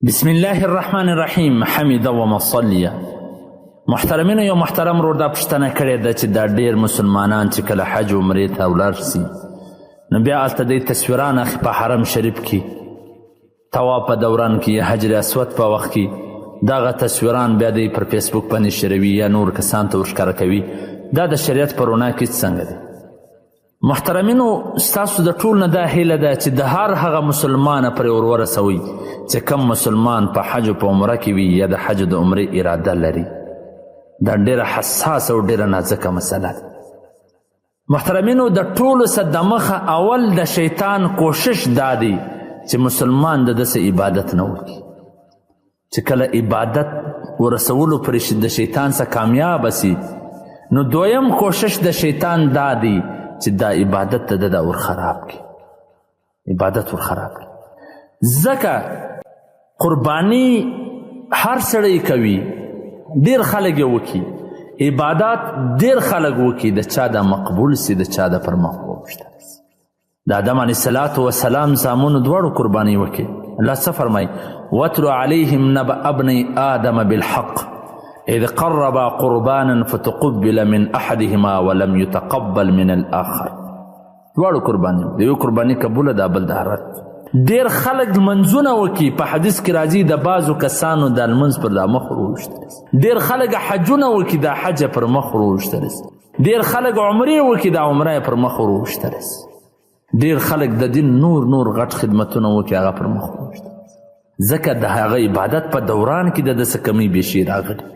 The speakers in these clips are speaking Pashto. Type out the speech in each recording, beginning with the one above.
بسم الله الرحمن الرحیم. حمید و مصلیه. محترمینو، یو محترم ورور دا پوښتنه کړې ده چې دا ډیر مسلمانان چې کله حج عمرې ته ولاړ سي نو بیا هلته دوی تصویران اخلي په حرم شریف کې، طواف په دوران کې یا حجر اسود په وخت کې دغه تصویران بیا دوی پر فیسبوک باندې شروي یا نور کسان ته ورښکاره کوي. دا د شریعت په رڼا کې څنګه دی؟ محترمینو، ستاسو د ټول نه دا هیله ده چې د هر هغه مسلمانه پرې ور ورسوئ چې کم مسلمان په حج په عمره کې وي یا د حج د عمرې اراده لري. دا ډیره حساسه او ډیره نازکه مسله ده. محترمینو، د ټولو څه دمخه اول د شیطان کوشش دا دی چې مسلمان د داسې عبادت نه وکړي، چې کله عبادت ورسولو پرې د شیطان څخه کامیاب سي نو دویم کوشش د شیطان دا دی چې دا عبادت ته د ورخراب کړي، عبادت ورخراب کړي. ځکه قرباني هر سړی کوي، ډیر خلک یې وکړي، عبادات ډیر خلک وکړي، د چا دا مقبول سي د چا دا پر مخ ووښتل سي. د آدم علیه الصلاة والسلام زامنو دواړو قرباني وکړي. الله څه فرمایي؟ واتلو علیهم نبأ ابني آدم بالحق اذ قربا قربانا فتقبل من احدهما ولم يتقبل من الاخر. دواړو قرباني، د یو قرباني قبوله ده، بل د رد. ډیر خلک لمنځونه وکړي، په حدیث کې راځي د بعضو کسانو د لمونځ پر دا مخ وروښتلی سي. ډیر خلک حجونه وکړي، د حج پر مخ وروښتلی سي. ډیر خلک عمرې وکړي، د عمره پر مخ وروښتلی سي. ډیر خلک د دین نور غټ خدمتونه وکړي، هغه پر مخ وروښتلی سي. ځکه د هغه عبادت په دوران کې د داسې کمی بیشي راغلي.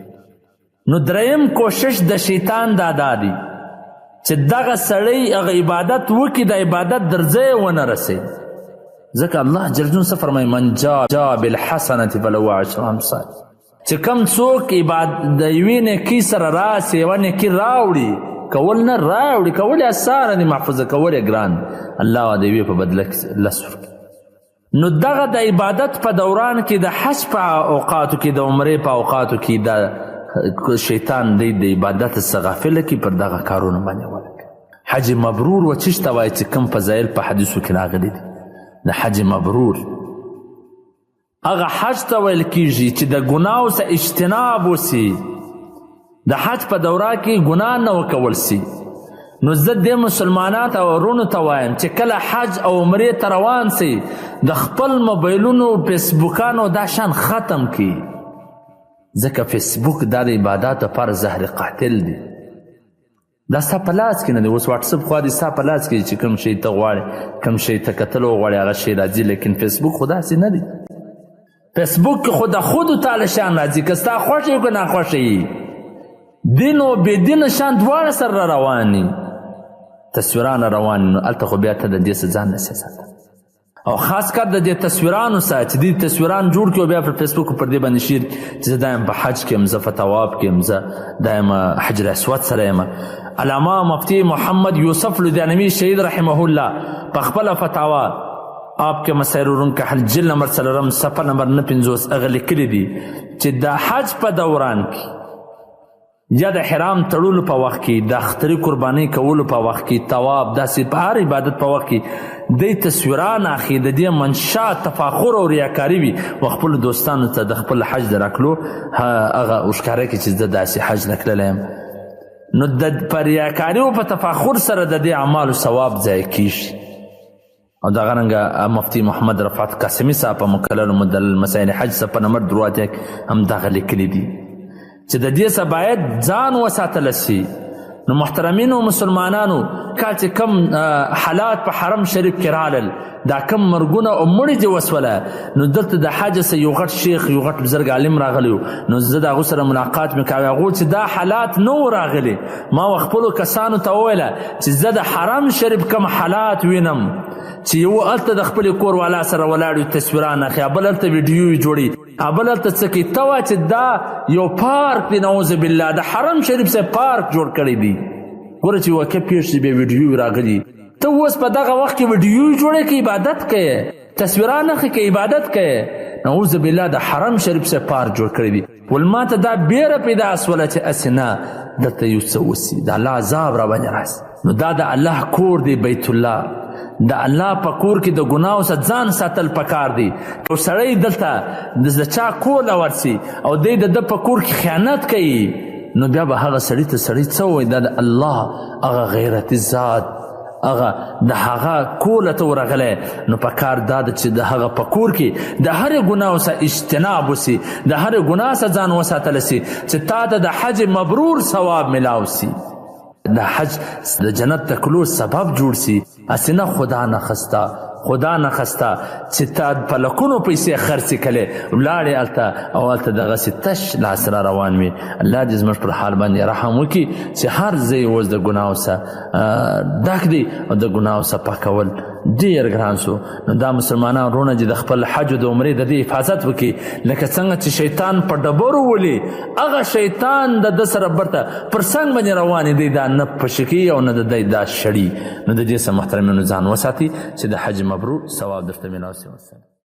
نو دریم کوشش د شیطان دا دی چې دغه سړی هغه عبادت وکړي، د عبادت درځای ونه رسي. ځکه الله جل جلاله څه فرمایي؟ من جاء بالحسنة فله عشر امثال. چې کم څوک د یوې نیکۍ سره راسي، یوه نیکي راوړي، کول نه راوړي، کول یې اسانه دي، محفوظه کول یې ګران، الله د یوې په بدله کې لس ورکوي. نو دغه د عبادت په دوران کې، د حج په اوقاتو کې، د عمرې په اوقاتو کې د شیطان دی د عبادت څخه غافله کې، پر دغه کارونه باندې ولګي. حج مبرور و چیش ته وایي چې کوم فضایل په حدیثو کې راغلي دي. د حج مبرور هغه حج ته ویل کیږي چې د ګناو څخه اجتناب وسي، د حج په دوره کې ګناه نه وکول سي. نو زه دې مسلمانانو او ورونو ته وایم چې کله حج او عمرې ته روان سي، د خپل موبایلونو فیسبوکانو دا شان ختم کړي، ځکه فیسبوک دا د عباداتو لپاره زهر قاتل دی. دا ستا په لاس کې نه دی. اوس واټساپ خوا دې ستا په لاس کې چې کوم شی ته غواړې، کوم شی ته کتل وغواړې، هغه شی راځي. لیکن فیسبوک خو داسې نه دی. فیسبوک کې خو د خودو تعالی شان راځي، که ستا خوښ یې که ناخوښه یې، دین او بېدینه شان دواړه سره روان دي، تصویرانه روان دي. نو هلته خو بیا ته د دې څه ځان نسې ساته، او خاص کر د دې تصویرانو سره چې دې تصویران جوړ کړي او بیا پر فیسبوک پر دې باندې شیر چې زه دا یم په حج کې یم، زه په طواف کې یم، زه دا یم حجر اسود سره یم. علامه مفتی محمد یوسف لدیانوی شهید رحمه الله په خپله فتاوا آپ کے مسیرورن کا حل جل نمبر 3 صفحه نمبر 59 هغه لیکلي دي چې د حج په دوران کې یا د حرام تړلو په وخت کې، د اختري قربانۍ کولو په وخت کې، طواف، داسې په هر عبادت په وخت کې دی تصویران اخلي، د دې منشا تفاخر او ریاکاري وي، و خپلو دوستانو ته د خپل حج د راکلو هغه ښکاره کړي چې زه داسې حج نه تللی یم. نو په ریاکاري او په تفاخر سره د دې اعمالو ثواب ضایع کیږي. او دغه رنګه مفتی محمد رفعت قاسمي صاحب په مکلل مدلل مسائل حج صفحه نمبر 3 هم دغه لیکلي دي چې د دې څخه باید ځان وساتل سي. نو محترمینو مسلمانانو، کله چې کم حالات په حرم شریف کې رالل، دا کم مرګونه او مړي دې وسوله، نو دلته د حج څخه یو غټ شیخ، یو غټ بزرګ عالم راغلی، نو زه د هغو سره ملاقات مې کوی. هغو چې دا حالات نه و راغلي، ما خپلو کسانو ته وویله چې زه د حرم شریف کم حالات وینم چې یو هلته د خپلې کور والا سره ولاړ وي، تصویران اخلي، بل هلته ویډیو جوړي، بل هلته څه کوي. ته وایه چې دا یو پارک دی، نعوذ بالله، د حرم شریف څخه پارک جوړ کړی دی. ګوره چې واقع پېښ شي، بیا ویډیو راغلي، ته اوس په دغه وخت کې ویډیو جوړې که عبادت کوې، تصویران اخلي که عبادت کوې. نعوذ بالله، د حرم شریف څخه پارک جوړ کړی دی. ول ما ته دا بیره پیدا سوله چې هسې نه دلته یو څه وسي، د الله عذاب را باندې راسي. نو دا د الله کور دی، بیت الله، د الله په کور کې د ګناو څخه ځان ساتل پکار دي. که سړی دلته د چا کور له ورسي او دی د ده په کور کې خیانت کوي نو بیا به هغه سړي ته سړی څه وایي دا د الله هغه غیرتي ذات هغه د هغه کور ته ورغلی نو په کار دا ده چې د هغه په کور کې د هرې ګناه څخه اجتناب وسي د هرې ګناه څخه ځان وساتلی سي چې تا ته د حج مبرور ثواب ملاو سي د حج د جنت ته تلو سبب جوړ سي. هسې نه خدا نخسته چې تا په لکونو پیسې خرڅې کړې ولاړې هلته او هلته دغسې تش لاس را روان وي. الله دې زموږ پر حال باندې رحم وکړي چې هر ځای اوس د ګناو څخه ډک دی او د ګناو څخه پاکول ډېر ګران سو. نو دا مسلمانان وروڼه چې د خپل حج او د عمرې د دې حفاظت وکړي لکه څنګه چې شیطان په ډبرو ولي هغه شیطان د ده سره برته پر څنګ باندې روان دی دا نه پشه کوي او نه د دی دا شړي. نو د دې څخه محترمینو ځان وساتي چې د حج مبرور ثواب درته میلاو سي.